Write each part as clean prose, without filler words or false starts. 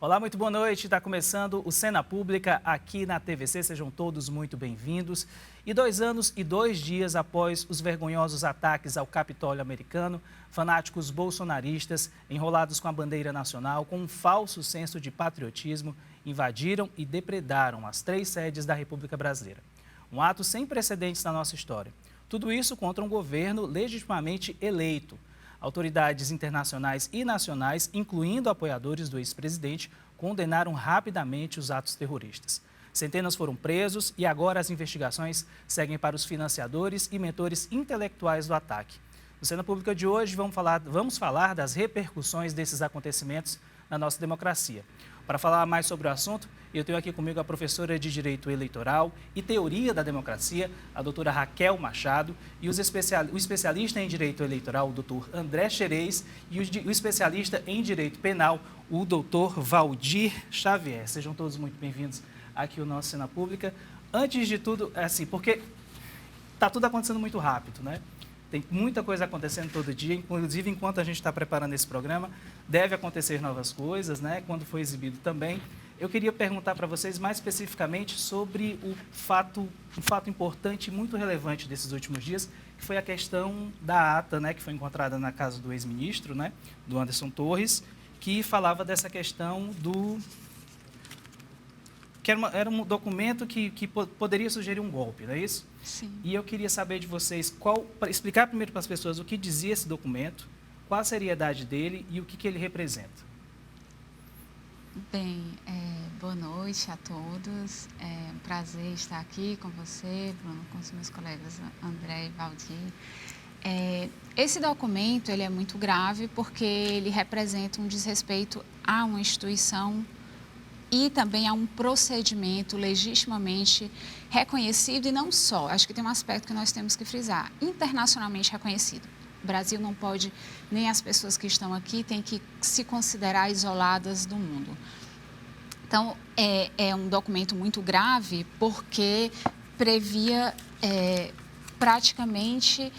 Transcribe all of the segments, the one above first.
Olá, muito boa noite. Está começando o Cena Pública aqui na TVC. Sejam todos muito bem-vindos. E 2 anos e 2 dias após os vergonhosos ataques ao Capitólio americano, fanáticos bolsonaristas, enrolados com a bandeira nacional, com um falso senso de patriotismo, invadiram e depredaram as 3 sedes da República Brasileira. Um ato sem precedentes na nossa história. Tudo isso contra um governo legitimamente eleito. Autoridades internacionais e nacionais, incluindo apoiadores do ex-presidente, condenaram rapidamente os atos terroristas. Centenas foram presos e agora as investigações seguem para os financiadores e mentores intelectuais do ataque. No Cena Pública de hoje, vamos falar das repercussões desses acontecimentos na nossa democracia. Para falar mais sobre o assunto, eu tenho aqui comigo a professora de Direito Eleitoral e Teoria da Democracia, a doutora Raquel Machado, e o especialista em Direito Eleitoral, o doutor André Xerez, e o especialista em Direito Penal, o doutor Valdir Xavier. Sejam todos muito bem-vindos aqui ao nosso Cena Pública. Antes de tudo, porque está tudo acontecendo muito rápido, né? Tem muita coisa acontecendo todo dia, inclusive enquanto a gente está preparando esse programa, deve acontecer novas coisas, né? Quando foi exibido também. Eu queria perguntar para vocês mais especificamente sobre um fato importante e muito relevante desses últimos dias, que foi a questão da ata, né, que foi encontrada na casa do ex-ministro, né, do Anderson Torres, que falava dessa questão do... que era um documento que poderia sugerir um golpe, não é isso? Sim. E eu queria saber de vocês, para explicar primeiro para as pessoas o que dizia esse documento, qual a seriedade dele e o que ele representa. Bem, boa noite a todos. É um prazer estar aqui com você, Bruno, com os meus colegas André e Valdir. Esse documento ele é muito grave porque ele representa um desrespeito a uma instituição e também a um procedimento legitimamente reconhecido e não só, acho que tem um aspecto que nós temos que frisar, internacionalmente reconhecido. O Brasil não pode, nem as pessoas que estão aqui, têm que se considerar isoladas do mundo. Então, é um documento muito grave porque previa praticamente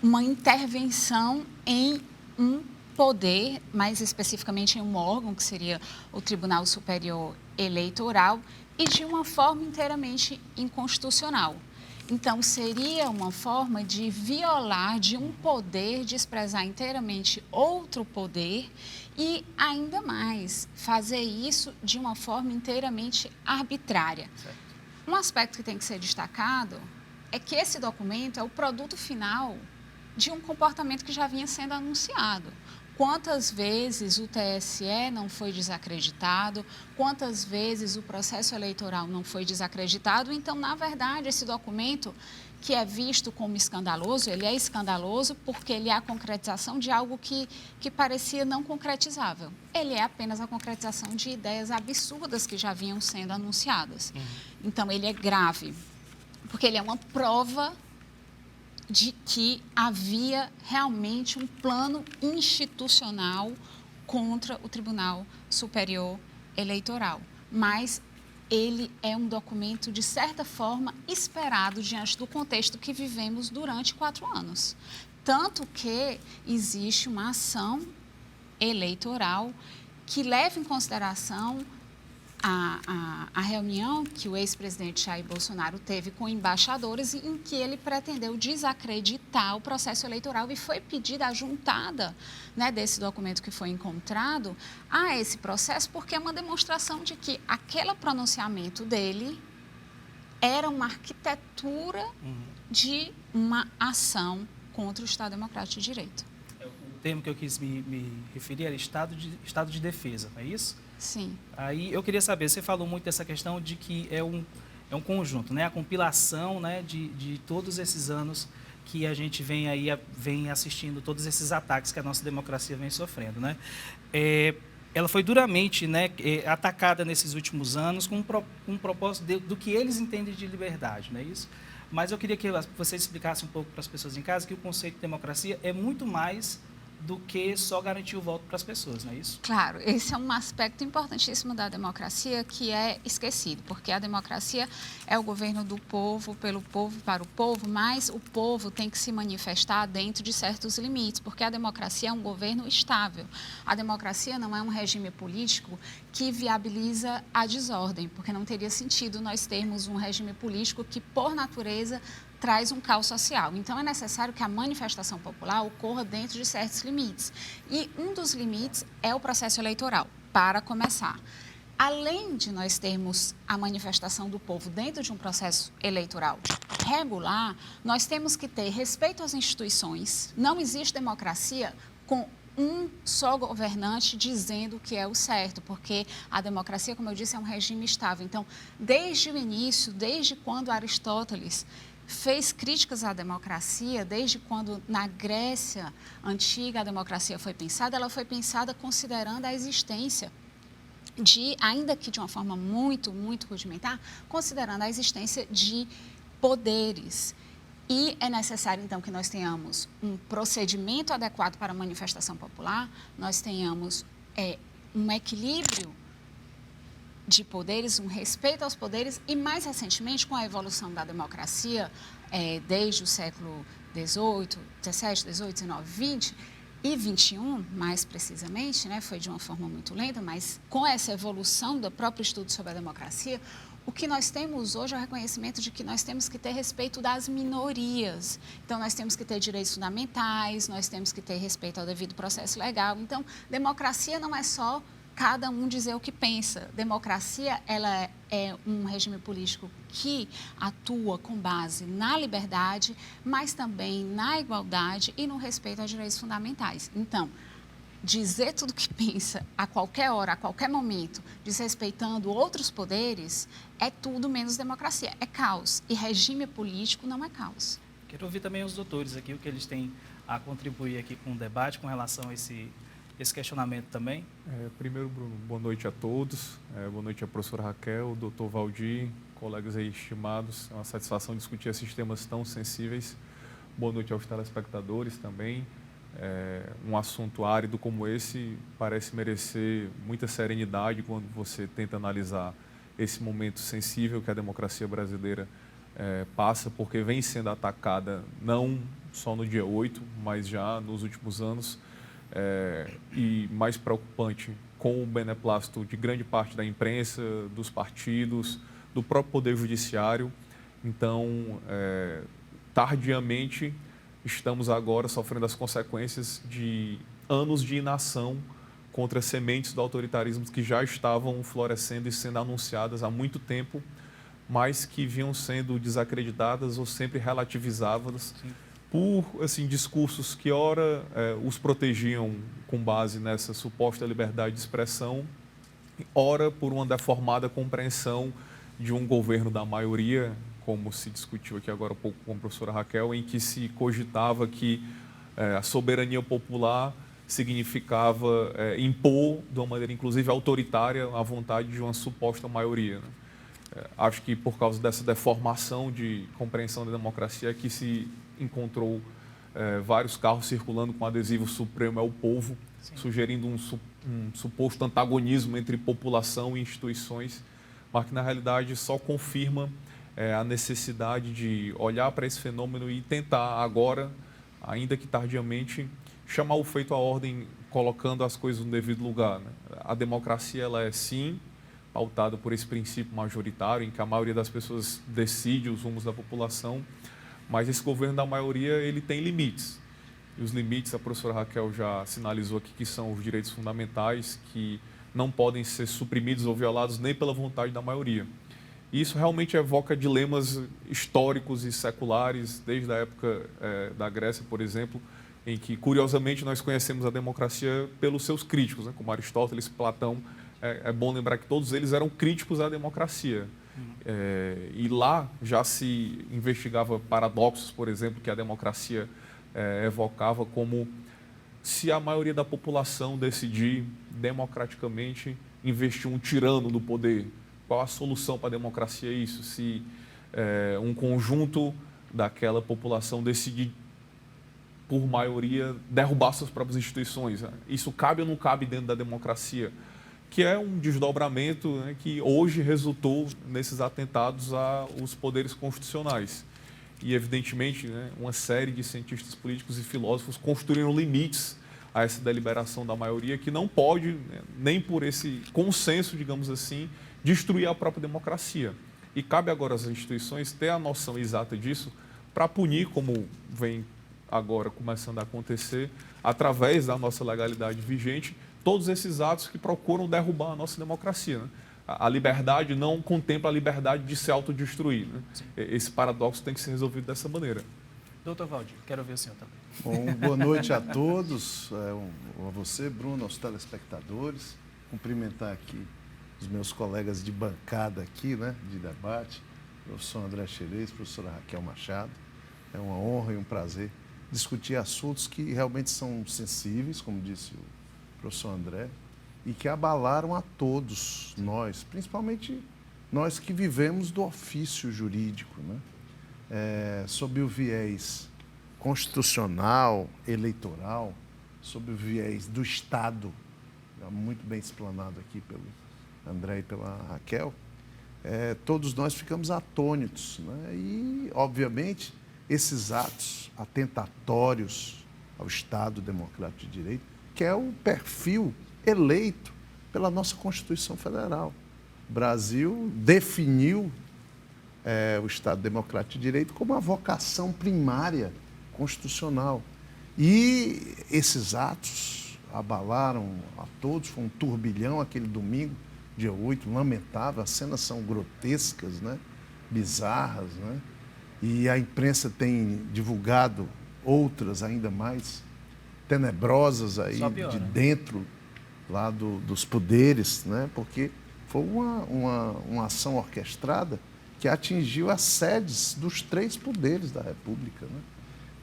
uma intervenção em um poder, mais especificamente em um órgão, que seria o Tribunal Superior Eleitoral, e de uma forma inteiramente inconstitucional. Então, seria uma forma de violar, de um poder, desprezar inteiramente outro poder e, ainda mais, fazer isso de uma forma inteiramente arbitrária. Certo. Um aspecto que tem que ser destacado é que esse documento é o produto final de um comportamento que já vinha sendo anunciado. Quantas vezes o TSE não foi desacreditado, quantas vezes o processo eleitoral não foi desacreditado. Então, na verdade, esse documento, que é visto como escandaloso, ele é escandaloso porque ele é a concretização de algo que parecia não concretizável. Ele é apenas a concretização de ideias absurdas que já vinham sendo anunciadas. Então, ele é grave, porque ele é uma prova de que havia realmente um plano institucional contra o Tribunal Superior Eleitoral. Mas ele é um documento, de certa forma, esperado diante do contexto que vivemos durante 4 anos. Tanto que existe uma ação eleitoral que leva em consideração a reunião que o ex-presidente Jair Bolsonaro teve com embaixadores, em que ele pretendeu desacreditar o processo eleitoral e foi pedida a juntada, né, desse documento que foi encontrado a esse processo, porque é uma demonstração de que aquele pronunciamento dele era uma arquitetura de uma ação contra o Estado Democrático de Direito. O termo que eu quis me referir era estado de defesa, não é isso? Sim. Aí eu queria saber, você falou muito dessa questão de que é um conjunto, né? A compilação, né, de todos esses anos que a gente vem assistindo, todos esses ataques que a nossa democracia vem sofrendo, né? Ela foi duramente, né, atacada nesses últimos anos com um propósito do que eles entendem de liberdade, não é isso? Mas eu queria que você explicasse um pouco para as pessoas em casa que o conceito de democracia é muito mais do que só garantir o voto para as pessoas, não é isso? Claro, esse é um aspecto importantíssimo da democracia que é esquecido, porque a democracia é o governo do povo, pelo povo, para o povo, mas o povo tem que se manifestar dentro de certos limites, porque a democracia é um governo estável. A democracia não é um regime político que viabiliza a desordem, porque não teria sentido nós termos um regime político que, por natureza, traz um caos social. Então, é necessário que a manifestação popular ocorra dentro de certos limites. E um dos limites é o processo eleitoral, para começar. Além de nós termos a manifestação do povo dentro de um processo eleitoral regular, nós temos que ter respeito às instituições. Não existe democracia com um só governante dizendo o que é o certo, porque a democracia, como eu disse, é um regime estável. Então, desde o início, desde quando Aristóteles fez críticas à democracia, desde quando na Grécia antiga a democracia foi pensada, ela foi pensada considerando a existência de, ainda que de uma forma muito, muito rudimentar, considerando a existência de poderes. E é necessário, então, que nós tenhamos um procedimento adequado para a manifestação popular, nós tenhamos um equilíbrio de poderes, um respeito aos poderes e, mais recentemente, com a evolução da democracia, desde o século XVIII, XVII, XIX, XX e XXI, mais precisamente, né, foi de uma forma muito lenta, mas com essa evolução do próprio estudo sobre a democracia, o que nós temos hoje é o reconhecimento de que nós temos que ter respeito das minorias. Então, nós temos que ter direitos fundamentais, nós temos que ter respeito ao devido processo legal. Então, democracia não é só cada um dizer o que pensa. Democracia, ela é um regime político que atua com base na liberdade, mas também na igualdade e no respeito aos direitos fundamentais. Então, dizer tudo o que pensa a qualquer hora, a qualquer momento, desrespeitando outros poderes, é tudo menos democracia. É caos. E regime político não é caos. Quero ouvir também os doutores aqui, o que eles têm a contribuir aqui com o debate com relação a esse questionamento também. Primeiro, Bruno, boa noite a todos. Boa noite à professora Raquel, doutor Valdir, colegas aí estimados. É uma satisfação discutir esses temas tão sensíveis. Boa noite aos telespectadores também. Um assunto árido como esse parece merecer muita serenidade quando você tenta analisar esse momento sensível que a democracia brasileira passa, porque vem sendo atacada não só no dia 8, mas já nos últimos anos. E mais preocupante, com o beneplácito de grande parte da imprensa, dos partidos, do próprio Poder Judiciário. Então, tardiamente, estamos agora sofrendo as consequências de anos de inação contra sementes do autoritarismo que já estavam florescendo e sendo anunciadas há muito tempo, mas que vinham sendo desacreditadas ou sempre relativizadas. Sim. Por discursos que, ora, os protegiam com base nessa suposta liberdade de expressão, ora, por uma deformada compreensão de um governo da maioria, como se discutiu aqui agora há pouco com a professora Raquel, em que se cogitava que a soberania popular significava impor, de uma maneira inclusive autoritária, a vontade de uma suposta maioria, né? Acho que por causa dessa deformação de compreensão da democracia é que se encontrou vários carros circulando com adesivo Supremo é o povo, sim, sugerindo um suposto antagonismo entre população e instituições, mas que na realidade só confirma a necessidade de olhar para esse fenômeno e tentar agora, ainda que tardiamente, chamar o feito à ordem, colocando as coisas no devido lugar, né? A democracia, ela é sim pautada por esse princípio majoritário, em que a maioria das pessoas decide os rumos da população, mas esse governo da maioria, ele tem limites. E os limites, a professora Raquel já sinalizou aqui, que são os direitos fundamentais, que não podem ser suprimidos ou violados nem pela vontade da maioria. E isso realmente evoca dilemas históricos e seculares, desde a época da Grécia, por exemplo, em que, curiosamente, nós conhecemos a democracia pelos seus críticos, né? Como Aristóteles, Platão. É bom lembrar que todos eles eram críticos à democracia. E lá já se investigava paradoxos, por exemplo, que a democracia evocava, como se a maioria da população decidir democraticamente investir um tirano no poder. Qual a solução para a democracia isso? Se um conjunto daquela população decidir por maioria, derrubar suas próprias instituições. Né? Isso cabe ou não cabe dentro da democracia? Que é um desdobramento, né, que hoje resultou nesses atentados aos poderes constitucionais. E, evidentemente, né, uma série de cientistas políticos e filósofos construíram limites a essa deliberação da maioria que não pode, né, nem por esse consenso, digamos assim, destruir a própria democracia. E cabe agora às instituições ter a noção exata disso para punir, como vem agora começando a acontecer, através da nossa legalidade vigente, todos esses atos que procuram derrubar a nossa democracia. Né? A liberdade não contempla a liberdade de se autodestruir. Né? Esse paradoxo tem que ser resolvido dessa maneira. Doutor Valdir, quero ouvir o senhor também. Bom, boa noite a todos, a você, Bruno, aos telespectadores. Cumprimentar aqui os meus colegas de bancada aqui, né, de debate, professor André Xerez, professora Raquel Machado. É uma honra e um prazer discutir assuntos que realmente são sensíveis, como disse o professor André, e que abalaram a todos nós, principalmente nós que vivemos do ofício jurídico, né? Sob o viés constitucional, eleitoral, sob o viés do Estado, muito bem explanado aqui pelo André e pela Raquel, todos nós ficamos atônitos, né? E, obviamente, esses atos atentatórios ao Estado Democrático de Direito, que é o perfil eleito pela nossa Constituição Federal. O Brasil definiu o Estado Democrático de Direito como a vocação primária constitucional. E esses atos abalaram a todos, foi um turbilhão aquele domingo, dia 8, lamentável, as cenas são grotescas, né? Bizarras, né? E a imprensa tem divulgado outras ainda mais tenebrosas aí de dentro lá dos poderes, né? Porque foi uma ação orquestrada que atingiu as sedes dos 3 poderes da República, né?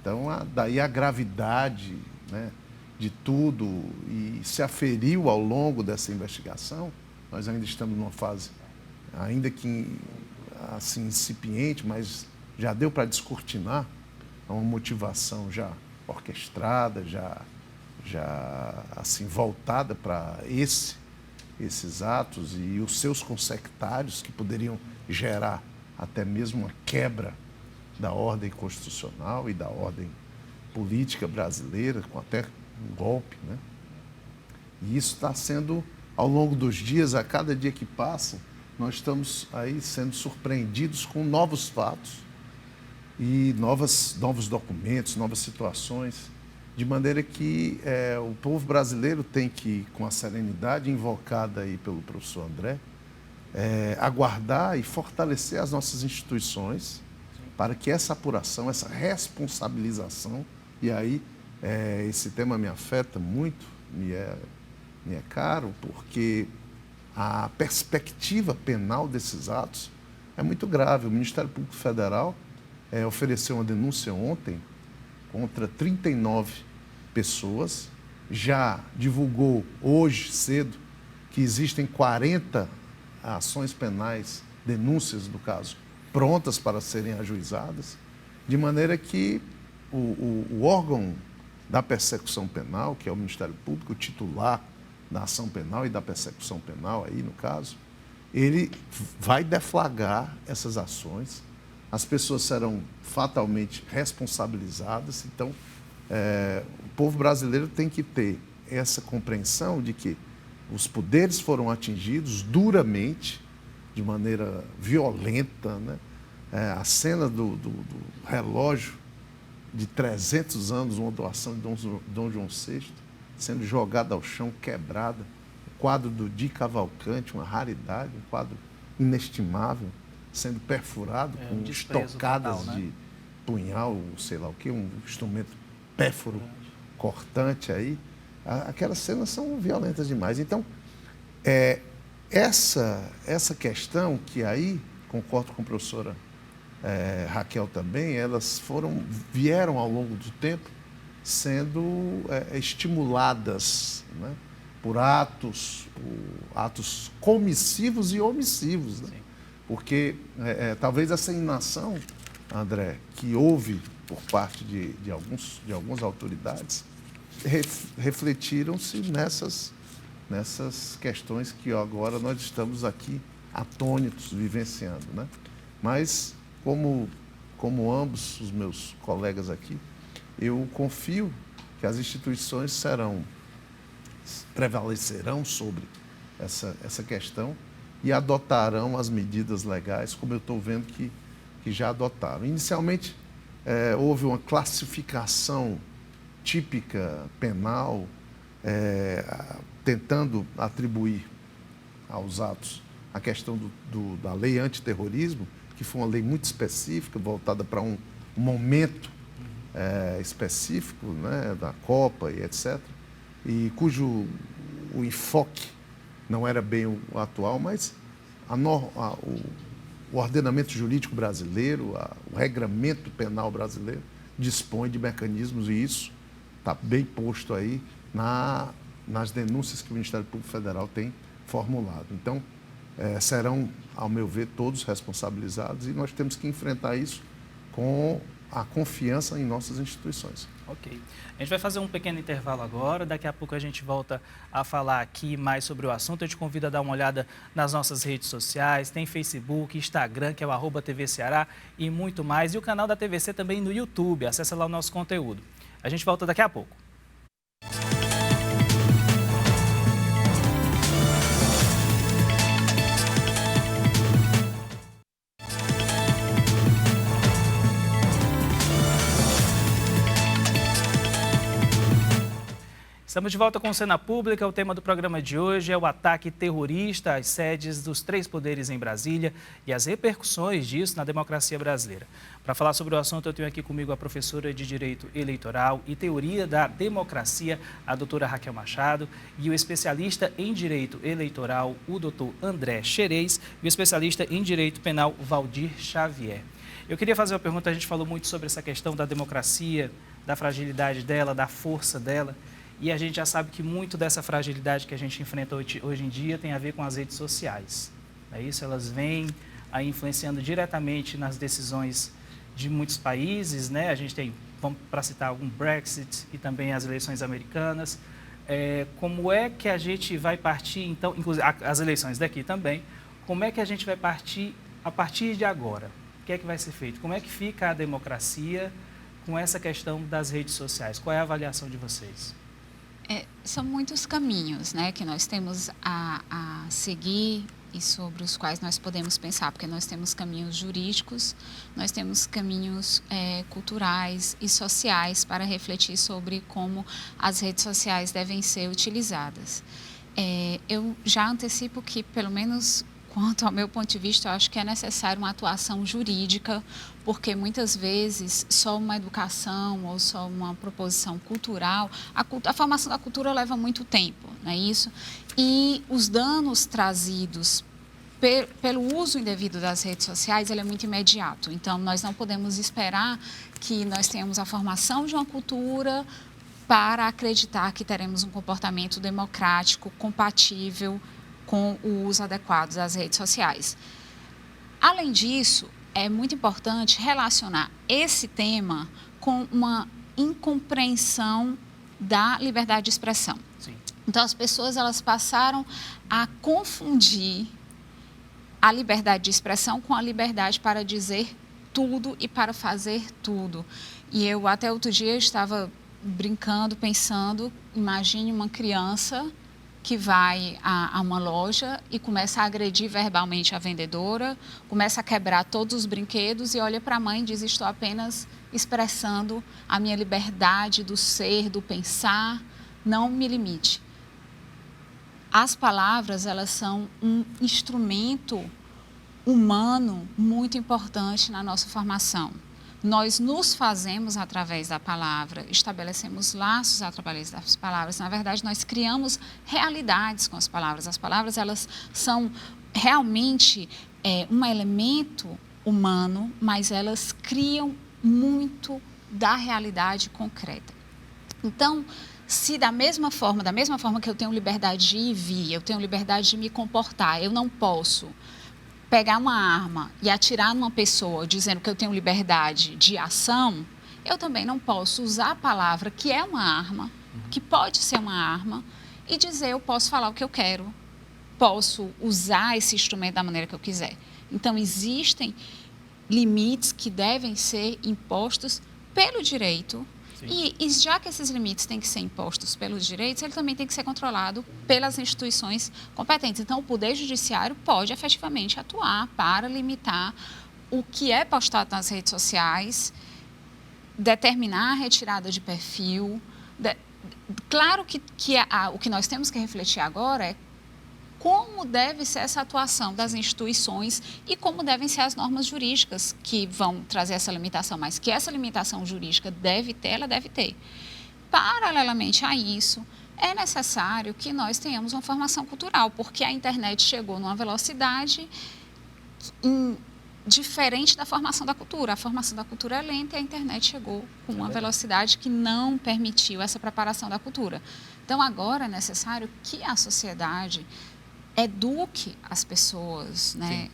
Então, daí a gravidade, né, de tudo, e se aferiu ao longo dessa investigação. Nós ainda estamos numa fase, ainda que assim, incipiente, mas já deu para descortinar uma motivação já orquestrada, já assim, voltada para esses atos e os seus consectários que poderiam gerar até mesmo uma quebra da ordem constitucional e da ordem política brasileira, com até um golpe, né? E isso está sendo, ao longo dos dias, a cada dia que passa, nós estamos aí sendo surpreendidos com novos fatos e novos documentos, novas situações, de maneira que o povo brasileiro tem que, com a serenidade invocada aí pelo professor André, aguardar e fortalecer as nossas instituições para que essa apuração, essa responsabilização, e aí esse tema me afeta muito, me é caro, porque a perspectiva penal desses atos é muito grave. O Ministério Público Federal ofereceu uma denúncia ontem contra 39 pessoas, já divulgou hoje cedo que existem 40 ações penais, denúncias do caso, prontas para serem ajuizadas, de maneira que o órgão da persecução penal, que é o Ministério Público, o titular da ação penal e da persecução penal, aí no caso, ele vai deflagrar essas ações, as pessoas serão fatalmente responsabilizadas. Então, o povo brasileiro tem que ter essa compreensão de que os poderes foram atingidos duramente, de maneira violenta, né? A cena do relógio de 300 anos, uma doação de Dom João VI, sendo jogada ao chão, quebrada. O quadro do Di Cavalcanti, uma raridade, um quadro inestimável, sendo perfurado com estocadas total, né? De punhal, sei lá o quê, um instrumento pérfuro, cortante aí. Aquelas cenas são violentas demais. Então, essa questão que aí, concordo com a professora Raquel também, elas vieram ao longo do tempo sendo estimuladas, né, por atos comissivos e omissivos, né? Porque talvez essa inação, André, que houve por parte de algumas autoridades, refletiram-se nessas questões que agora nós estamos aqui atônitos, vivenciando, né? Mas, como ambos os meus colegas aqui, eu confio que as instituições prevalecerão sobre essa questão e adotarão as medidas legais, como eu estou vendo que já adotaram. Inicialmente, houve uma classificação típica penal, tentando atribuir aos atos a questão da lei antiterrorismo, que foi uma lei muito específica, voltada para um momento específico, né, da Copa e etc., e cujo o enfoque não era bem o atual, mas o ordenamento jurídico brasileiro, o regramento penal brasileiro dispõe de mecanismos, e isso está bem posto aí nas denúncias que o Ministério Público Federal tem formulado. Então, serão, ao meu ver, todos responsabilizados, e nós temos que enfrentar isso com a confiança em nossas instituições. Ok. A gente vai fazer um pequeno intervalo agora, daqui a pouco a gente volta a falar aqui mais sobre o assunto. Eu te convido a dar uma olhada nas nossas redes sociais, tem Facebook, Instagram, que é o @TV Ceará, e muito mais, e o canal da TVC também no YouTube, acessa lá o nosso conteúdo. A gente volta daqui a pouco. Estamos de volta com o Cena Pública. O tema do programa de hoje é o ataque terrorista às sedes dos 3 poderes em Brasília e as repercussões disso na democracia brasileira. Para falar sobre o assunto, eu tenho aqui comigo a professora de Direito Eleitoral e Teoria da Democracia, a doutora Raquel Machado, e o especialista em Direito Eleitoral, o doutor André Xerez, e o especialista em Direito Penal, Valdir Xavier. Eu queria fazer uma pergunta, a gente falou muito sobre essa questão da democracia, da fragilidade dela, da força dela. E a gente já sabe que muito dessa fragilidade que a gente enfrenta hoje em dia tem a ver com as redes sociais. É isso, elas vêm aí influenciando diretamente nas decisões de muitos países, né? A gente tem, vamos para citar algum Brexit e também as eleições americanas. Como é que a gente vai partir, então, inclusive as eleições daqui também, como é que a gente vai partir a partir de agora? O que é que vai ser feito? Como é que fica a democracia com essa questão das redes sociais? Qual é a avaliação de vocês? São muitos caminhos, né, que nós temos a seguir e sobre os quais nós podemos pensar, porque nós temos caminhos jurídicos, nós temos caminhos culturais e sociais para refletir sobre como as redes sociais devem ser utilizadas. Eu já antecipo que, pelo menos quanto ao meu ponto de vista, eu acho que é necessário uma atuação jurídica, porque muitas vezes só uma educação ou só uma proposição cultural, a formação da cultura leva muito tempo, não é isso? E os danos trazidos pelo uso indevido das redes sociais, ele é muito imediato. Então, nós não podemos esperar que nós tenhamos a formação de uma cultura para acreditar que teremos um comportamento democrático, compatível com o uso adequado das redes sociais. Além disso, é muito importante relacionar esse tema com uma incompreensão da liberdade de expressão. Sim. Então, as pessoas elas passaram a confundir a liberdade de expressão com a liberdade para dizer tudo e para fazer tudo. E eu, até outro dia, estava brincando, pensando, imagine uma criança que vai a uma loja e começa a agredir verbalmente a vendedora, começa a quebrar todos os brinquedos e olha para a mãe e diz: estou apenas expressando a minha liberdade do ser, do pensar, não me limite. As palavras, elas são um instrumento humano muito importante na nossa formação. Nós nos fazemos através da palavra, estabelecemos laços através das palavras. Na verdade, nós criamos realidades com as palavras. As palavras, elas são realmente um elemento humano, mas elas criam muito da realidade concreta. Então, se da mesma forma que eu tenho liberdade de ir e vir, eu tenho liberdade de me comportar, eu não posso pegar uma arma e atirar numa pessoa dizendo que eu tenho liberdade de ação, eu também não posso usar a palavra que é uma arma, que pode ser uma arma, e dizer eu posso falar o que eu quero, posso usar esse instrumento da maneira que eu quiser. Então, existem limites que devem ser impostos pelo direito. E já que esses limites têm que ser impostos pelos direitos, ele também tem que ser controlado pelas instituições competentes. Então, o Poder Judiciário pode efetivamente atuar para limitar o que é postado nas redes sociais, determinar a retirada de perfil. Claro que o que nós temos que refletir agora é como deve ser essa atuação das instituições e como devem ser as normas jurídicas que vão trazer essa limitação, mas que essa limitação jurídica deve ter, ela deve ter. Paralelamente a isso, é necessário que nós tenhamos uma formação cultural, porque a internet chegou numa velocidade diferente da formação da cultura. A formação da cultura é lenta e a internet chegou com uma velocidade que não permitiu essa preparação da cultura. Então, agora é necessário que a sociedade eduque as pessoas, né?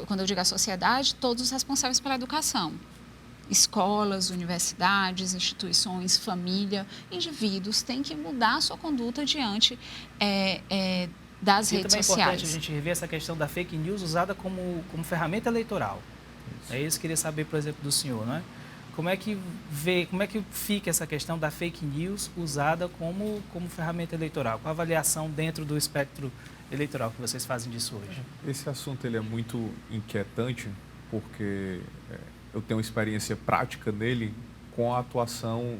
Quando eu digo a sociedade, todos os responsáveis pela educação. Escolas, universidades, instituições, família, indivíduos têm que mudar a sua conduta diante das redes sociais. É importante a gente rever essa questão da fake news usada como ferramenta eleitoral. Isso. É isso que eu queria saber, por exemplo, do senhor, não é? Como é que fica essa questão da fake news usada como ferramenta eleitoral? Qual a avaliação dentro do espectro eleitoral que vocês fazem disso hoje? Esse assunto ele é muito inquietante, porque eu tenho experiência prática nele com a atuação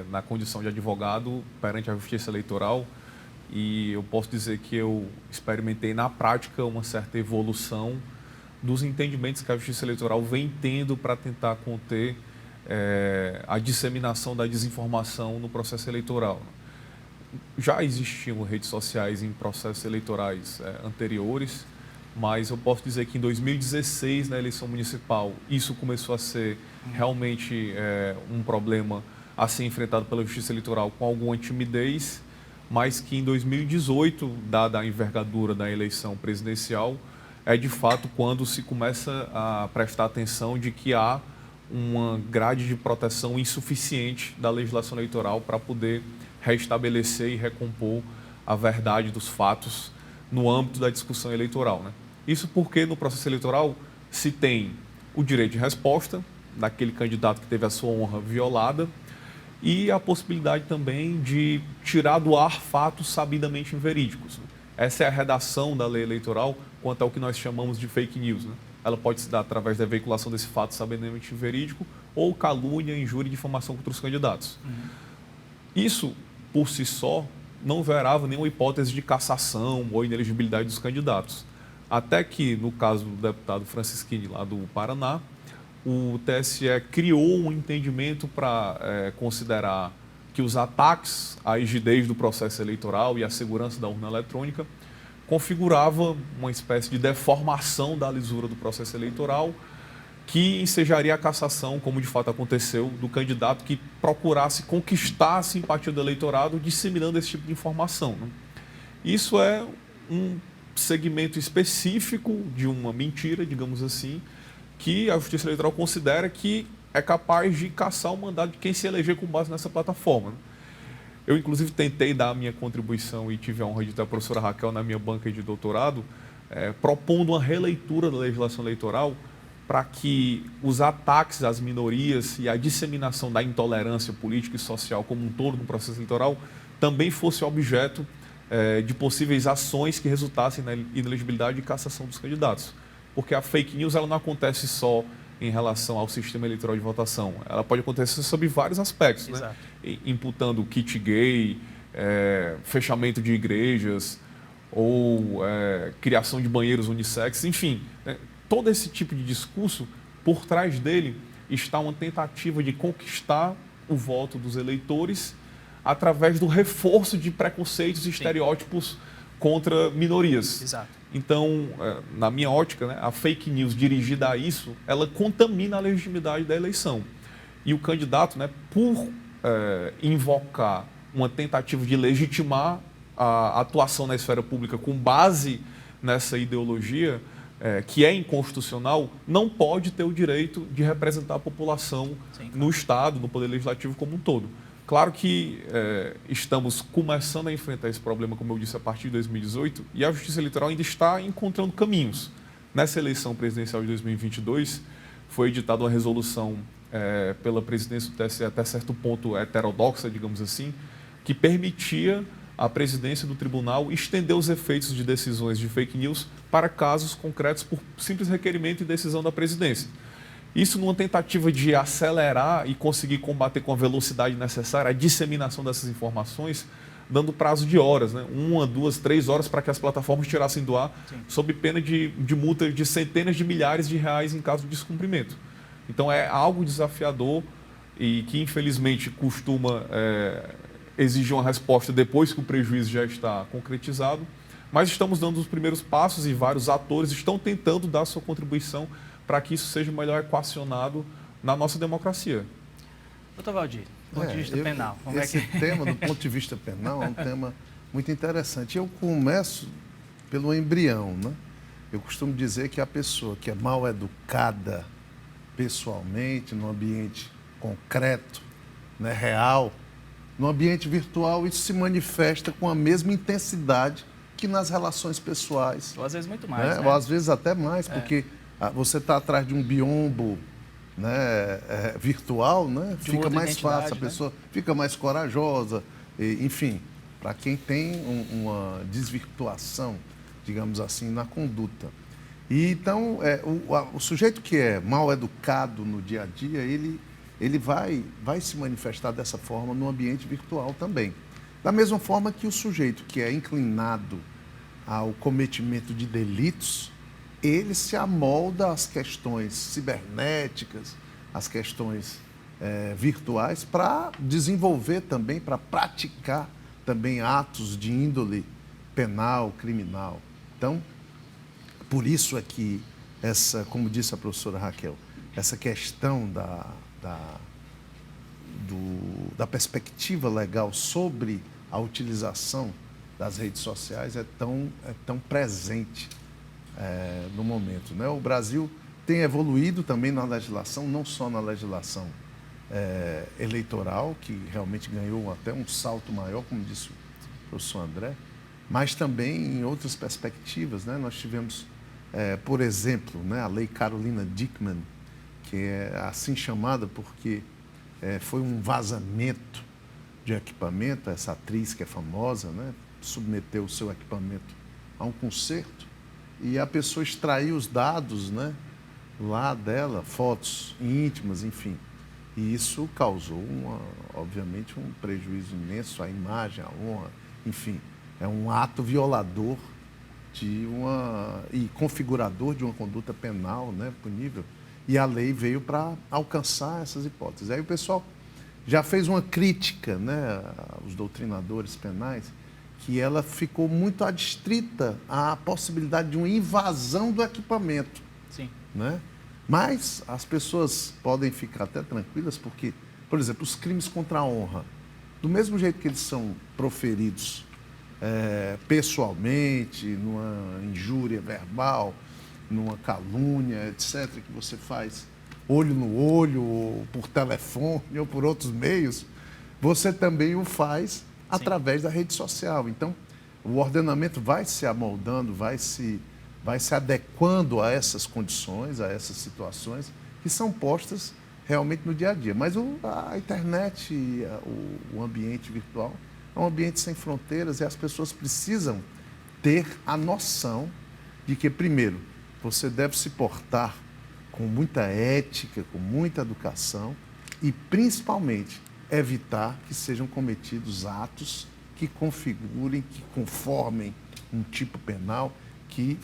na condição de advogado perante a Justiça Eleitoral, e eu posso dizer que eu experimentei na prática uma certa evolução dos entendimentos que a Justiça Eleitoral vem tendo para tentar conter a disseminação da desinformação no processo eleitoral. Já existiam redes sociais em processos eleitorais anteriores, mas eu posso dizer que em 2016, na eleição municipal, isso começou a ser realmente um problema a ser enfrentado pela Justiça Eleitoral com alguma timidez, mas que em 2018, dada a envergadura da eleição presidencial, é de fato quando se começa a prestar atenção de que há uma grade de proteção insuficiente da legislação eleitoral para poder restabelecer e recompor a verdade dos fatos no âmbito da discussão eleitoral, né? Isso porque no processo eleitoral se tem o direito de resposta daquele candidato que teve a sua honra violada e a possibilidade também de tirar do ar fatos sabidamente inverídicos. Essa é a redação da lei eleitoral quanto ao que nós chamamos de fake news, né? Ela pode se dar através da veiculação desse fato sabidamente inverídico ou calúnia, injúria e difamação contra os candidatos. Isso, por si só, não verava nenhuma hipótese de cassação ou inelegibilidade dos candidatos. Até que, no caso do deputado Francisquini, lá do Paraná, o TSE criou um entendimento para considerar que os ataques à rigidez do processo eleitoral e à segurança da urna eletrônica configurava uma espécie de deformação da lisura do processo eleitoral que ensejaria a cassação, como de fato aconteceu, do candidato que procurasse conquistar a simpatia do eleitorado disseminando esse tipo de informação, né? Isso é um segmento específico de uma mentira, digamos assim, que a Justiça Eleitoral considera que é capaz de cassar o mandato de quem se eleger com base nessa plataforma, né? Eu, inclusive, tentei dar a minha contribuição e tive a honra de ter a professora Raquel na minha banca de doutorado, propondo uma releitura da legislação eleitoral para que os ataques às minorias e a disseminação da intolerância política e social como um todo no processo eleitoral também fosse objeto de possíveis ações que resultassem na inelegibilidade e cassação dos candidatos. Porque a fake news ela não acontece só em relação ao sistema eleitoral de votação. Ela pode acontecer sobre vários aspectos, né? Imputando kit gay, fechamento de igrejas ou criação de banheiros unissex, enfim, né? Todo esse tipo de discurso, por trás dele está uma tentativa de conquistar o voto dos eleitores através do reforço de preconceitos e estereótipos contra minorias. Exato. Então, na minha ótica, né, a fake news dirigida a isso, ela contamina a legitimidade da eleição. E o candidato, né, por invocar uma tentativa de legitimar a atuação na esfera pública com base nessa ideologia, que é inconstitucional, não pode ter o direito de representar a população no Estado, no Poder Legislativo como um todo. Claro que estamos começando a enfrentar esse problema, como eu disse, a partir de 2018, e a Justiça Eleitoral ainda está encontrando caminhos. Nessa eleição presidencial de 2022, foi editada uma resolução pela presidência do TSE, até certo ponto heterodoxa, digamos assim, que permitia à presidência do tribunal estender os efeitos de decisões de fake news para casos concretos por simples requerimento e decisão da presidência. Isso numa tentativa de acelerar e conseguir combater com a velocidade necessária a disseminação dessas informações, dando prazo de horas, né? 1, 2, 3 horas para que as plataformas tirassem do ar, sob pena de multa de centenas de milhares de reais em caso de descumprimento. Então é algo desafiador e que infelizmente costuma exigir uma resposta depois que o prejuízo já está concretizado, mas estamos dando os primeiros passos e vários atores estão tentando dar sua contribuição para que isso seja melhor equacionado na nossa democracia. Doutor Valdir, do ponto de vista penal, como esse é que... tema, do ponto de vista penal, é um tema muito interessante. Eu começo pelo embrião, né? Eu costumo dizer que a pessoa que é mal educada pessoalmente, no ambiente concreto, né, real, no ambiente virtual, isso se manifesta com a mesma intensidade que nas relações pessoais. Ou às vezes muito mais, né? Ou às vezes até mais, porque você está atrás de um biombo, né, virtual, né, fica mais fácil, a pessoa fica mais corajosa, enfim, para quem tem uma desvirtuação, digamos assim, na conduta. E então, o sujeito que é mal educado no dia a dia, ele vai se manifestar dessa forma no ambiente virtual também. Da mesma forma que o sujeito que é inclinado ao cometimento de delitos, ele se amolda às questões cibernéticas, às questões virtuais, para desenvolver também, para praticar também atos de índole penal, criminal. Então, por isso é que como disse a professora Raquel, essa questão da perspectiva legal sobre a utilização das redes sociais é tão presente no momento, né? O Brasil tem evoluído também na legislação, não só na legislação eleitoral, que realmente ganhou até um salto maior, como disse o professor André, mas também em outras perspectivas, né? Nós tivemos, por exemplo, né, a Lei Carolina Dickmann, que é assim chamada porque foi um vazamento de equipamento. Essa atriz que é famosa, né, submeteu o seu equipamento a um concerto e a pessoa extraiu os dados, né, lá dela, fotos íntimas, enfim. E isso causou, obviamente, um prejuízo imenso à imagem, à honra, enfim. É um ato violador e configurador de uma conduta penal, né, punível. E a lei veio para alcançar essas hipóteses. Aí o pessoal já fez uma crítica, né, aos doutrinadores penais, que ela ficou muito adstrita à possibilidade de uma invasão do equipamento. Sim. Né? Mas as pessoas podem ficar até tranquilas porque, por exemplo, os crimes contra a honra, do mesmo jeito que eles são proferidos pessoalmente, numa injúria verbal, numa calúnia, etc., que você faz olho no olho, ou por telefone, ou por outros meios, você também o faz através da rede social. Então, o ordenamento vai se amoldando, vai se adequando a essas condições, a essas situações que são postas realmente no dia a dia. Mas a internet, o ambiente virtual, é um ambiente sem fronteiras e as pessoas precisam ter a noção de que, primeiro, você deve se portar com muita ética, com muita educação e, principalmente, evitar que sejam cometidos atos que configurem, que conformem um tipo penal, que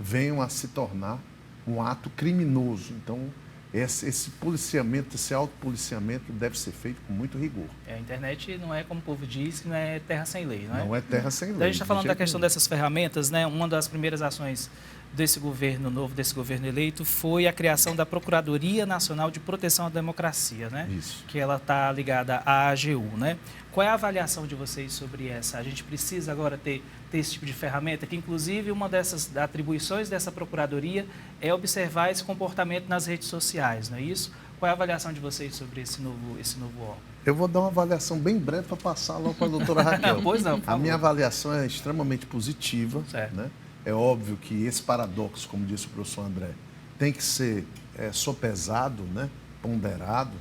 venham a se tornar um ato criminoso. Então, esse policiamento, esse autopoliciamento deve ser feito com muito rigor. A internet não é, como o povo diz, não é terra sem lei, não é? Não é terra sem lei. Então, a gente está falando da questão dessas ferramentas, né? Uma das primeiras ações desse governo novo, desse governo eleito, foi a criação da Procuradoria Nacional de Proteção à Democracia, né? Isso. Que ela está ligada à AGU, né? Qual é a avaliação de vocês sobre essa? A gente precisa agora ter esse tipo de ferramenta, que inclusive uma dessas atribuições dessa Procuradoria é observar esse comportamento nas redes sociais, não é isso? Qual é a avaliação de vocês sobre esse novo órgão? Eu vou dar uma avaliação bem breve para passar logo para a doutora Raquel. Pois não, por favor. A minha avaliação é extremamente positiva. Certo. Né? É óbvio que esse paradoxo, como disse o professor André, tem que ser sopesado, né? Ponderado,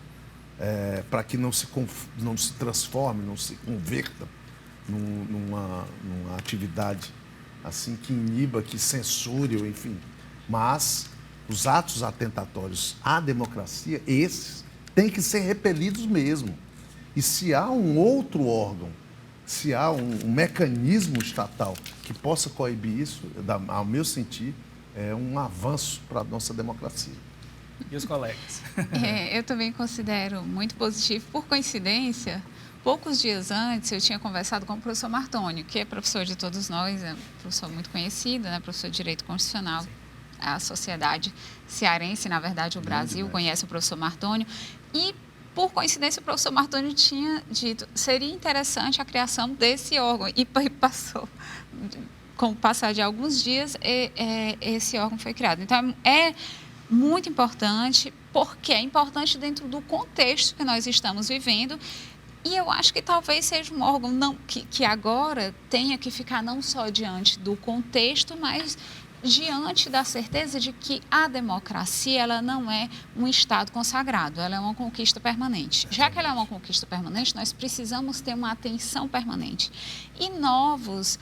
para que não se transforme, não se converta numa atividade assim que iniba, que censure, enfim. Mas os atos atentatórios à democracia, esses, têm que ser repelidos mesmo. E se há um outro órgão, se há um mecanismo estatal que possa coibir isso, ao meu sentir, é um avanço para a nossa democracia. E os colegas? Eu também considero muito positivo. Por coincidência, poucos dias antes eu tinha conversado com o professor Martônio, que é professor de todos nós, é um professor muito conhecido, né? Professor de Direito Constitucional. Sim. A sociedade cearense, na verdade, o Brasil, conhece o professor Martônio. E, por coincidência, o professor Martônio tinha dito que seria interessante a criação desse órgão. E passou, com o passar de alguns dias, esse órgão foi criado. Então, é muito importante, porque é importante dentro do contexto que nós estamos vivendo. E eu acho que talvez seja um órgão que agora tenha que ficar não só diante do contexto, mas diante da certeza de que a democracia ela não é um Estado consagrado, ela é uma conquista permanente. Já que ela é uma conquista permanente, nós precisamos ter uma atenção permanente. E novos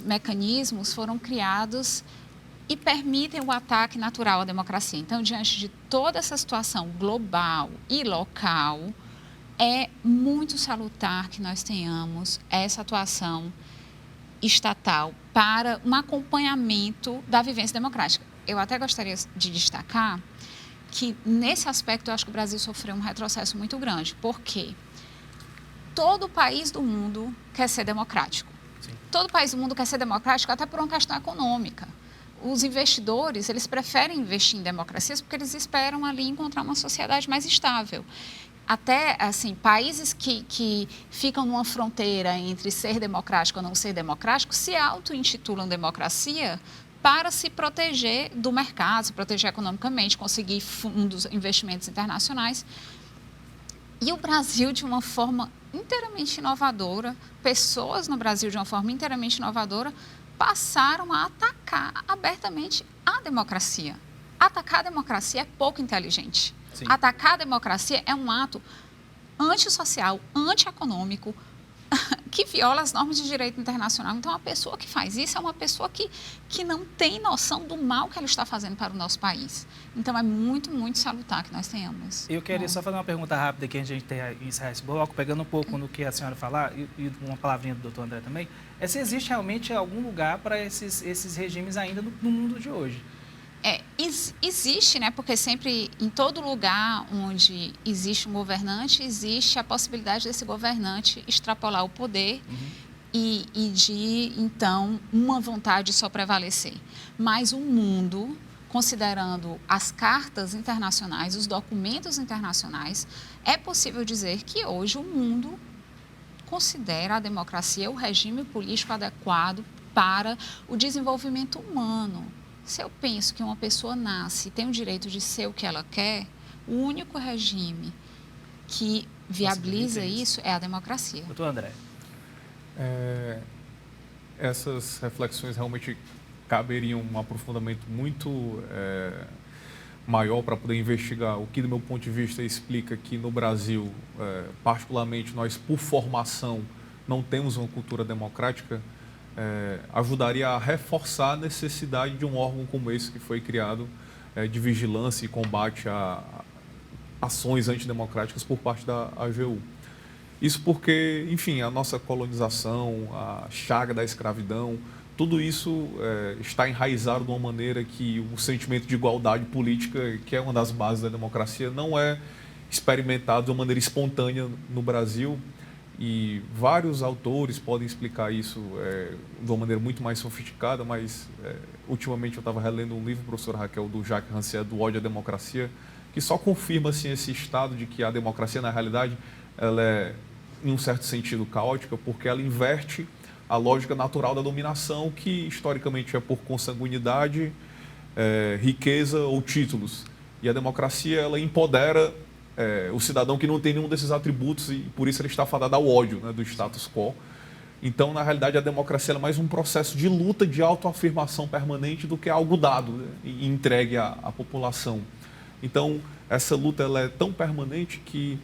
mecanismos foram criados e permitem o ataque natural à democracia. Então, diante de toda essa situação global e local, é muito salutar que nós tenhamos essa atuação estatal para um acompanhamento da vivência democrática. Eu até gostaria de destacar que, nesse aspecto, eu acho que o Brasil sofreu um retrocesso muito grande, porque todo país do mundo quer ser democrático. Sim. Todo país do mundo quer ser democrático até por uma questão econômica. Os investidores, eles preferem investir em democracias porque eles esperam ali encontrar uma sociedade mais estável. Até, assim, países que ficam numa fronteira entre ser democrático ou não ser democrático se auto-intitulam democracia para se proteger do mercado, se proteger economicamente, conseguir fundos, investimentos internacionais. E o Brasil, de uma forma inteiramente inovadora, pessoas no Brasil, de uma forma inteiramente inovadora, passaram a atacar abertamente a democracia. Atacar a democracia é pouco inteligente. Sim. Atacar a democracia é um ato antissocial, antieconômico, que viola as normas de direito internacional. Então, a pessoa que faz isso é uma pessoa que não tem noção do mal que ela está fazendo para o nosso país. Então, é muito, muito salutar que nós tenhamos. Eu queria só fazer uma pergunta rápida aqui, antes de a gente encerrar esse bloco, pegando um pouco no que a senhora falar, e uma palavrinha do doutor André também, se existe realmente algum lugar para esses regimes ainda no mundo de hoje. Existe, né? Porque sempre, em todo lugar onde existe um governante, existe a possibilidade desse governante extrapolar o poder e de, então, uma vontade só prevalecer. Mas o mundo, considerando as cartas internacionais, os documentos internacionais, é possível dizer que hoje o mundo considera a democracia o regime político adequado para o desenvolvimento humano. Se eu penso que uma pessoa nasce e tem o direito de ser o que ela quer, o único regime que viabiliza isso é a democracia. Doutor André. Essas reflexões realmente caberiam um aprofundamento muito maior para poder investigar. O que, do meu ponto de vista, explica que no Brasil, particularmente, nós, por formação, não temos uma cultura democrática, ajudaria a reforçar a necessidade de um órgão como esse que foi criado de vigilância e combate a ações antidemocráticas por parte da AGU. Isso porque, enfim, a nossa colonização, a chaga da escravidão, tudo isso está enraizado de uma maneira que o sentimento de igualdade política, que é uma das bases da democracia, não é experimentado de uma maneira espontânea no Brasil. e vários autores podem explicar isso de uma maneira muito mais sofisticada, mas ultimamente eu estava relendo um livro, professora Raquel, do Jacques Rancière, do Ódio à Democracia, que só confirma assim, esse estado de que a democracia, na realidade, ela é, em um certo sentido, caótica, porque ela inverte a lógica natural da dominação, que historicamente é por consanguinidade, riqueza ou títulos. E a democracia, ela empodera o cidadão que não tem nenhum desses atributos e por isso ele está fadado ao ódio, né, do status quo. Então, na realidade, a democracia é mais um processo de luta, de autoafirmação permanente do que algo dado, né, e entregue à população. Então, essa luta ela é tão permanente que,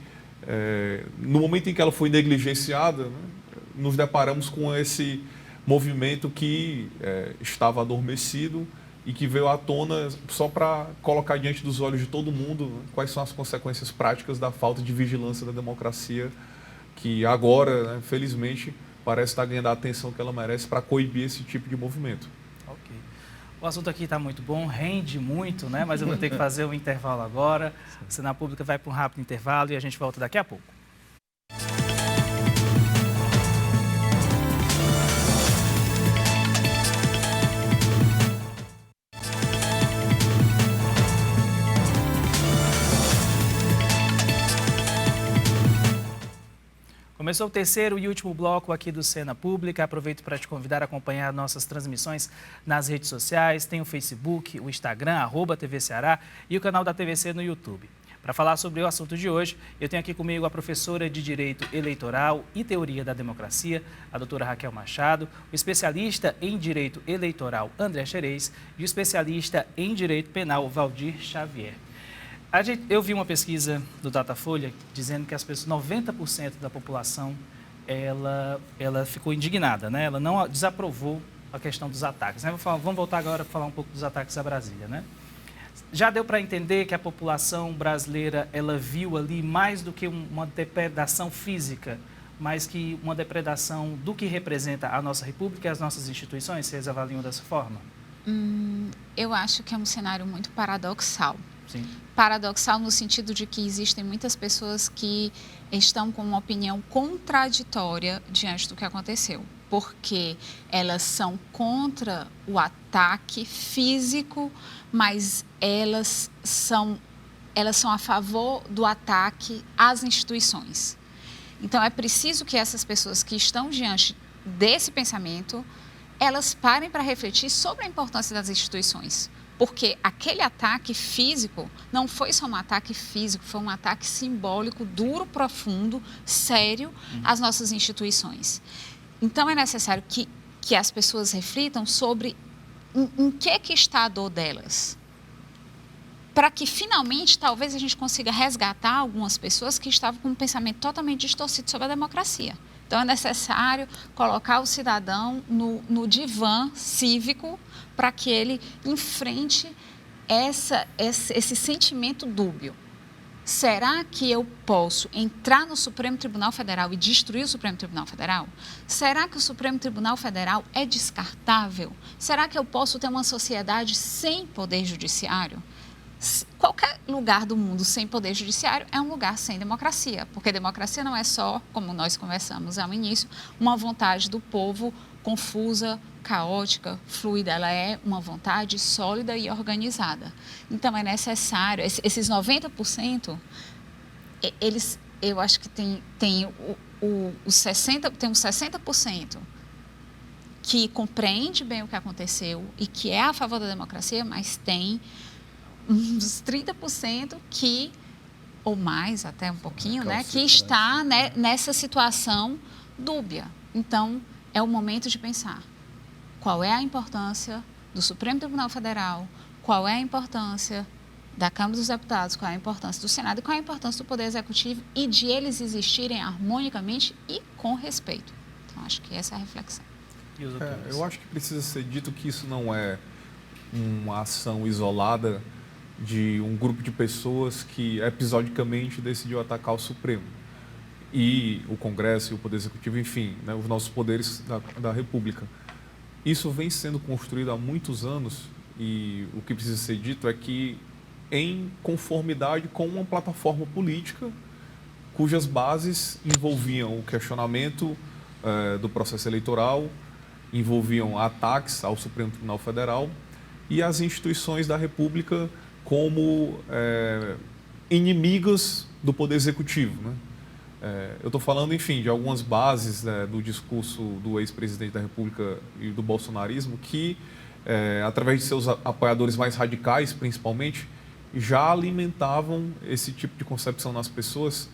no momento em que ela foi negligenciada, né, nos deparamos com esse movimento que estava adormecido e que veio à tona só para colocar diante dos olhos de todo mundo, né, quais são as consequências práticas da falta de vigilância da democracia, que agora, né, felizmente, parece estar ganhando a atenção que ela merece para coibir esse tipo de movimento. Ok. O assunto aqui está muito bom, rende muito, né? Mas eu vou ter que fazer um intervalo agora. A Cena Pública vai para um rápido intervalo e a gente volta daqui a pouco. Começou o terceiro e último bloco aqui do Cena Pública. Aproveito para te convidar a acompanhar nossas transmissões nas redes sociais. Tem o Facebook, o Instagram, @TV Ceará e o canal da TVC no YouTube. Para falar sobre o assunto de hoje, eu tenho aqui comigo a professora de Direito Eleitoral e Teoria da Democracia, a doutora Raquel Machado, o especialista em Direito Eleitoral, André Xerez, e o especialista em Direito Penal, Valdir Xavier. Eu vi uma pesquisa do Datafolha dizendo que as pessoas, 90% da população, ela ficou indignada, né? Ela não desaprovou a questão dos ataques, né? Vamos voltar agora para falar um pouco dos ataques a Brasília, né? Já deu para entender que a população brasileira, ela viu ali mais do que uma depredação física, mais que uma depredação do que representa a nossa República e as nossas instituições? Vocês avaliam dessa forma? Eu acho que é um cenário muito paradoxal. Sim. Paradoxal no sentido de que existem muitas pessoas que estão com uma opinião contraditória diante do que aconteceu, porque elas são contra o ataque físico, mas elas são a favor do ataque às instituições. Então, é preciso que essas pessoas que estão diante desse pensamento, elas parem para refletir sobre a importância das instituições. Porque aquele ataque físico não foi só um ataque físico, foi um ataque simbólico, duro, profundo, sério às nossas instituições. Então, é necessário que as pessoas reflitam sobre em que está a dor delas. Para que, finalmente, talvez a gente consiga resgatar algumas pessoas que estavam com um pensamento totalmente distorcido sobre a democracia. Então, é necessário colocar o cidadão no divã cívico para que ele enfrente esse sentimento dúbio. Será que eu posso entrar no Supremo Tribunal Federal e destruir o Supremo Tribunal Federal? Será que o Supremo Tribunal Federal é descartável? Será que eu posso ter uma sociedade sem poder judiciário? Qualquer lugar do mundo sem poder judiciário é um lugar sem democracia, porque democracia não é só, como nós conversamos ao início, uma vontade do povo confusa, caótica, fluida, ela é uma vontade sólida e organizada. Então, é necessário, esses 90%, eu acho que tem uns 60% que compreende bem o que aconteceu e que é a favor da democracia, mas tem uns 30% que, ou mais, até um pouquinho, né, que está, né, nessa situação dúbia. Então, é o momento de pensar qual é a importância do Supremo Tribunal Federal, qual é a importância da Câmara dos Deputados, qual é a importância do Senado e qual é a importância do Poder Executivo e de eles existirem harmonicamente e com respeito. Então, acho que essa é a reflexão. Eu acho que precisa ser dito que isso não é uma ação isolada de um grupo de pessoas que episodicamente decidiu atacar o Supremo e o Congresso e o Poder Executivo, enfim, né, os nossos poderes da República. Isso vem sendo construído há muitos anos e o que precisa ser dito é que em conformidade com uma plataforma política, cujas bases envolviam o questionamento do processo eleitoral, envolviam ataques ao Supremo Tribunal Federal e as instituições da República como inimigas do Poder Executivo, né? Eu estou falando, enfim, de algumas bases, né, do discurso do ex-presidente da República e do bolsonarismo que, através de seus apoiadores mais radicais, principalmente, já alimentavam esse tipo de concepção nas pessoas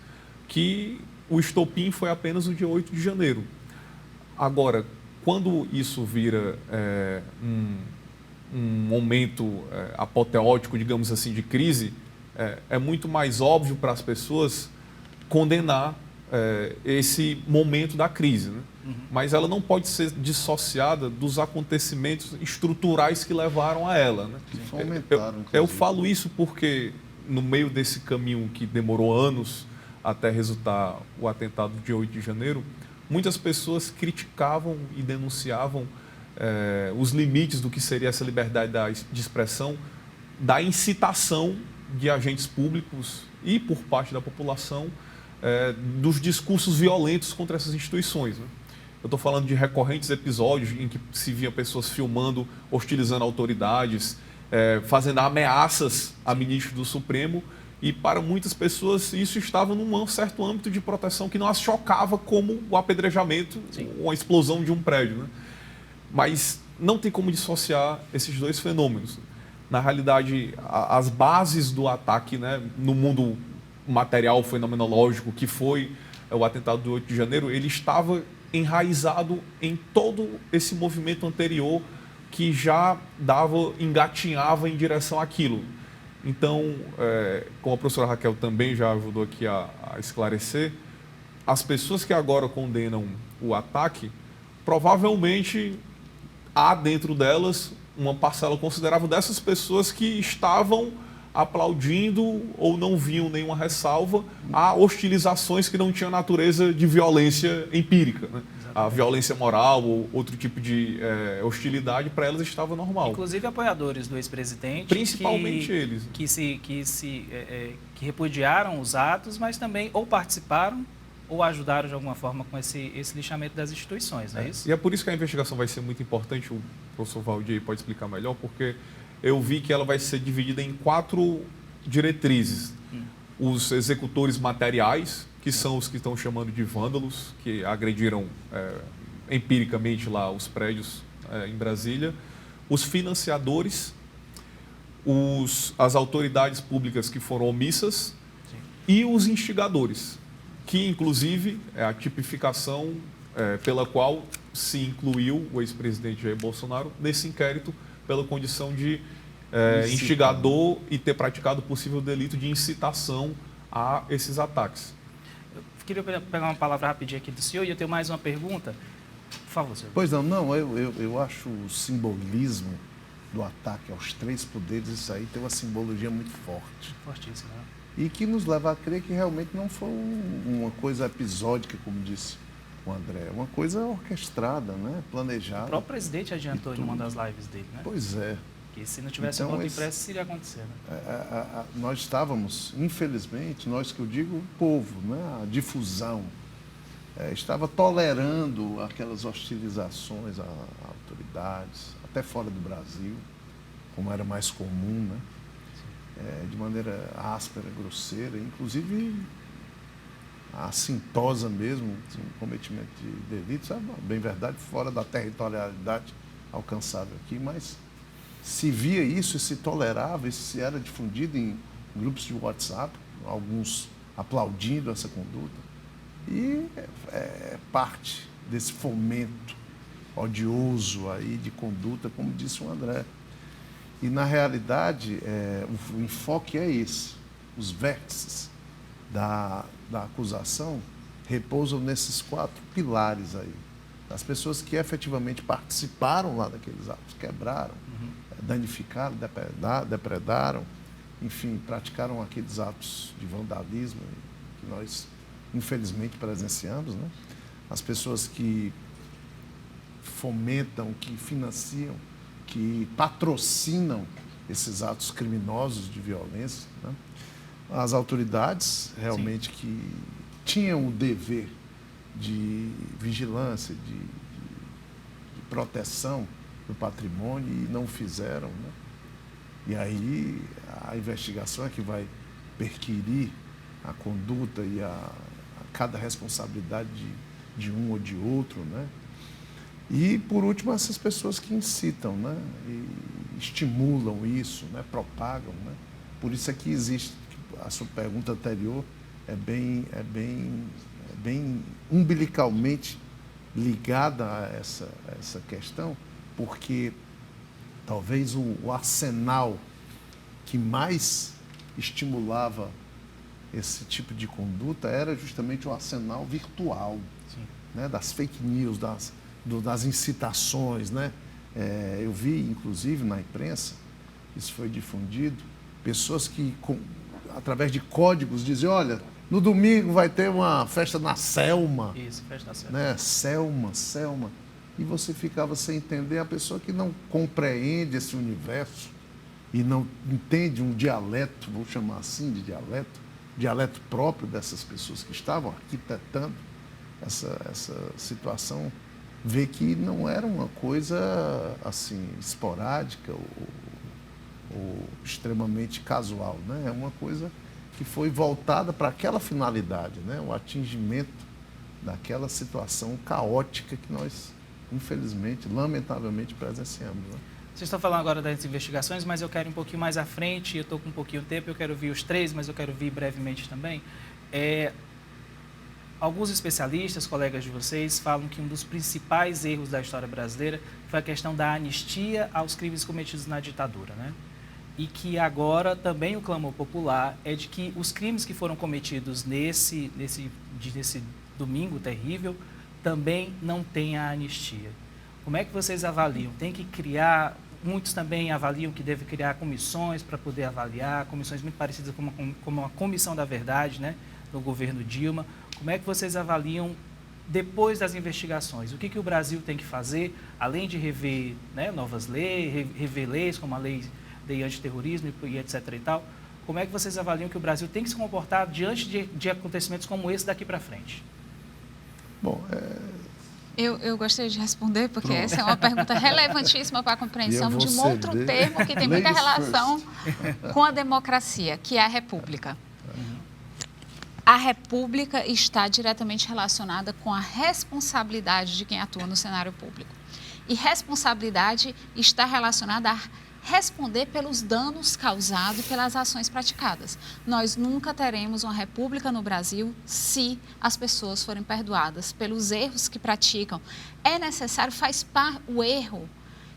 que o estopim foi apenas o dia 8 de janeiro. Agora, quando isso vira um momento apoteótico, digamos assim, de crise, é muito mais óbvio para as pessoas condenar esse momento da crise, né? Mas ela não pode ser dissociada dos acontecimentos estruturais que levaram a ela, né? Que fomentaram, eu falo isso porque, no meio desse caminho que demorou anos até resultar o atentado de 8 de janeiro, muitas pessoas criticavam e denunciavam os limites do que seria essa liberdade de expressão, da incitação de agentes públicos e por parte da população dos discursos violentos contra essas instituições, né? Eu estou falando de recorrentes episódios em que se via pessoas filmando, hostilizando autoridades, fazendo ameaças a ministros do Supremo, e para muitas pessoas isso estava num certo âmbito de proteção que não as chocava como o apedrejamento, ou a explosão de um prédio, né? Mas não tem como dissociar esses dois fenômenos. Na realidade, as bases do ataque, né, no mundo material, fenomenológico, que foi o atentado do 8 de janeiro, ele estava enraizado em todo esse movimento anterior que já engatinhava em direção àquilo. Então, como a professora Raquel também já ajudou aqui a esclarecer, as pessoas que agora condenam o ataque, provavelmente há dentro delas uma parcela considerável dessas pessoas que estavam aplaudindo ou não viam nenhuma ressalva a hostilizações que não tinham natureza de violência empírica, né? A violência moral ou outro tipo de hostilidade, para elas estava normal. Inclusive apoiadores do ex-presidente. Principalmente eles. Que repudiaram os atos, mas também ou participaram ou ajudaram de alguma forma com esse lixamento das instituições, não é isso? E é por isso que a investigação vai ser muito importante, o professor Valdir pode explicar melhor, porque eu vi que ela vai ser dividida em 4 diretrizes. Os executores materiais, que são os que estão chamando de vândalos, que agrediram empiricamente lá os prédios em Brasília. Os financiadores, as autoridades públicas que foram omissas. Sim. E os instigadores, que inclusive é a tipificação pela qual se incluiu o ex-presidente Jair Bolsonaro nesse inquérito, pela condição de instigador e ter praticado possível delito de incitação a esses ataques. Eu queria pegar uma palavra rapidinho aqui do senhor e eu tenho mais uma pergunta. Por favor, senhor. Pois não, eu acho o simbolismo do ataque aos 3 poderes, isso aí tem uma simbologia muito forte. Fortíssima, né? E que nos leva a crer que realmente não foi uma coisa episódica, como disse o André, uma coisa orquestrada, né? Planejada. O próprio presidente adiantou em uma das lives dele, né? Pois é. Que se não tivesse então, voto impresso, isso iria acontecer, né? Nós estávamos, infelizmente, nós que eu digo, o povo, né? A difusão, estava tolerando aquelas hostilizações a autoridades, até fora do Brasil, como era mais comum, né? De maneira áspera, grosseira, inclusive assintosa mesmo, o cometimento de delitos, bem verdade, fora da territorialidade alcançável aqui, mas se via isso e se tolerava, isso se era difundido em grupos de WhatsApp, alguns aplaudindo essa conduta, e é parte desse fomento odioso aí de conduta, como disse o André. E, na realidade, o enfoque é esse. Os vértices da acusação repousam nesses 4 pilares aí. As pessoas que efetivamente participaram lá daqueles atos, quebraram, danificaram, depredaram, enfim, praticaram aqueles atos de vandalismo que nós, infelizmente, presenciamos, né? As pessoas que fomentam, que financiam, que patrocinam esses atos criminosos de violência, né? As autoridades realmente que tinham o dever de vigilância, de proteção do patrimônio e não fizeram, né? E aí a investigação é que vai perquirir a conduta e a cada responsabilidade de um ou de outro, né? E, por último, essas pessoas que incitam, né? E estimulam isso, né? Propagam, né? Por isso é que existe, a sua pergunta anterior é bem umbilicalmente ligada a essa questão, porque talvez o arsenal que mais estimulava esse tipo de conduta era justamente o arsenal virtual, né? Das fake news, das incitações, né? Eu vi, inclusive, na imprensa, isso foi difundido, pessoas que, através de códigos, diziam, olha, no domingo vai ter uma festa na Selma. Isso, festa na Selma. Né? Selma. E você ficava sem entender, a pessoa que não compreende esse universo e não entende um dialeto, vou chamar assim de dialeto próprio dessas pessoas que estavam arquitetando essa situação, vê que não era uma coisa assim esporádica ou extremamente casual, né? É uma coisa que foi voltada para aquela finalidade, né? O atingimento daquela situação caótica que nós, infelizmente, lamentavelmente, presenciamos, né? Vocês estão falando agora das investigações, mas eu quero ir um pouquinho mais à frente, eu estou com um pouquinho de tempo, eu quero ouvir os três, mas eu quero ouvir brevemente também. Alguns especialistas, colegas de vocês, falam que um dos principais erros da história brasileira foi a questão da anistia aos crimes cometidos na ditadura, né? E que agora também o clamor popular é de que os crimes que foram cometidos nesse domingo terrível também não têm a anistia. Como é que vocês avaliam? Tem que criar, muitos também avaliam que deve criar comissões para poder avaliar, comissões muito parecidas com a Comissão da Verdade, né, no governo Dilma. Como é que vocês avaliam depois das investigações? O que o Brasil tem que fazer, além de rever, né, novas leis, rever leis como a lei antiterrorismo e etc. e tal? Como é que vocês avaliam que o Brasil tem que se comportar diante de acontecimentos como esse daqui para frente? Bom, Eu gostaria de responder, porque essa é uma pergunta relevantíssima para a compreensão de um outro termo que tem muita relação com a democracia, que é a República. A República está diretamente relacionada com a responsabilidade de quem atua no cenário público. E responsabilidade está relacionada a responder pelos danos causados pelas ações praticadas. Nós nunca teremos uma república no Brasil se as pessoas forem perdoadas pelos erros que praticam. É necessário, o erro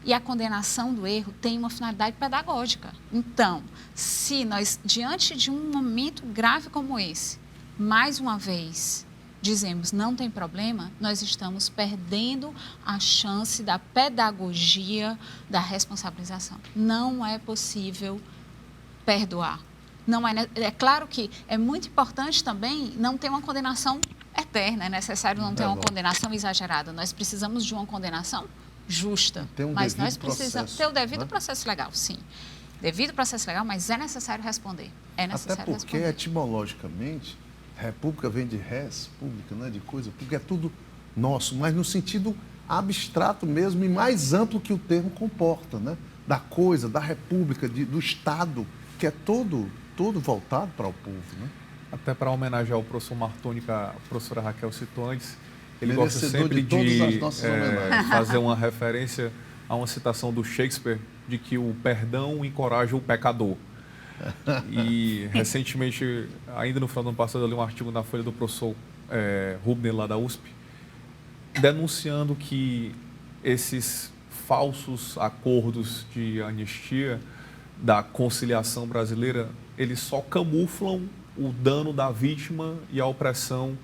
e a condenação do erro tem uma finalidade pedagógica. Então, se nós, diante de um momento grave como esse, mais uma vez, dizemos não tem problema, nós estamos perdendo a chance da pedagogia, da responsabilização. Não é possível perdoar. É claro que é muito importante também não ter uma condenação eterna, é necessário não ter uma condenação exagerada. Nós precisamos de uma condenação justa, mas nós precisamos ter o devido processo legal, sim. Devido processo legal, mas é necessário responder. É necessário até porque, etimologicamente, república vem de res, pública, né, de coisa, porque é tudo nosso, mas no sentido abstrato mesmo e mais amplo que o termo comporta, né? Da coisa, da república, do Estado, que é todo voltado para o povo, né? Até para homenagear o professor Martoni, que a professora Raquel citou antes, ele gosta sempre de fazer uma referência a uma citação do Shakespeare, de que o perdão encoraja o pecador. E recentemente, ainda no final do ano passado, eu li um artigo na Folha do professor Rubner, lá da USP, denunciando que esses falsos acordos de anistia da conciliação brasileira, eles só camuflam o dano da vítima e a opressão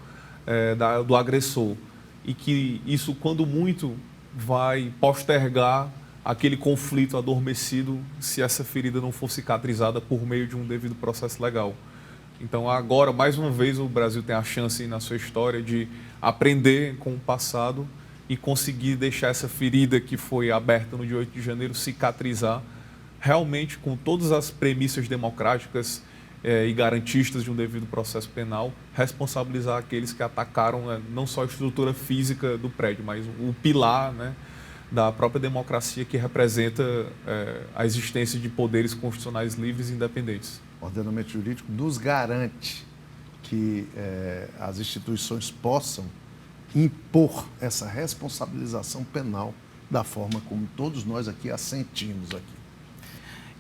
do agressor. E que isso, quando muito, vai postergar aquele conflito adormecido se essa ferida não for cicatrizada por meio de um devido processo legal. Então, agora, mais uma vez, o Brasil tem a chance na sua história de aprender com o passado e conseguir deixar essa ferida que foi aberta no dia 8 de janeiro cicatrizar realmente com todas as premissas democráticas e garantistas de um devido processo penal, responsabilizar aqueles que atacaram não só a estrutura física do prédio, mas o pilar, né, da própria democracia que representa a existência de poderes constitucionais livres e independentes. O ordenamento jurídico nos garante que as instituições possam impor essa responsabilização penal da forma como todos nós aqui assentimos aqui.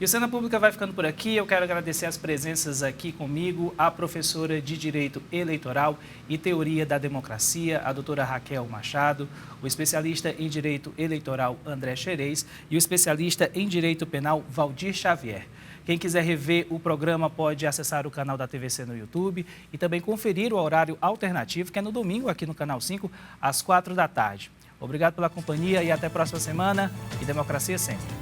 E o Cena Pública vai ficando por aqui. Eu quero agradecer as presenças aqui comigo, a professora de Direito Eleitoral e Teoria da Democracia, a doutora Raquel Machado, o especialista em Direito Eleitoral André Xerez e o especialista em Direito Penal Valdir Xavier. Quem quiser rever o programa pode acessar o canal da TVC no YouTube e também conferir o horário alternativo, que é no domingo aqui no Canal 5, às 4 da tarde. Obrigado pela companhia e até a próxima semana. E democracia sempre.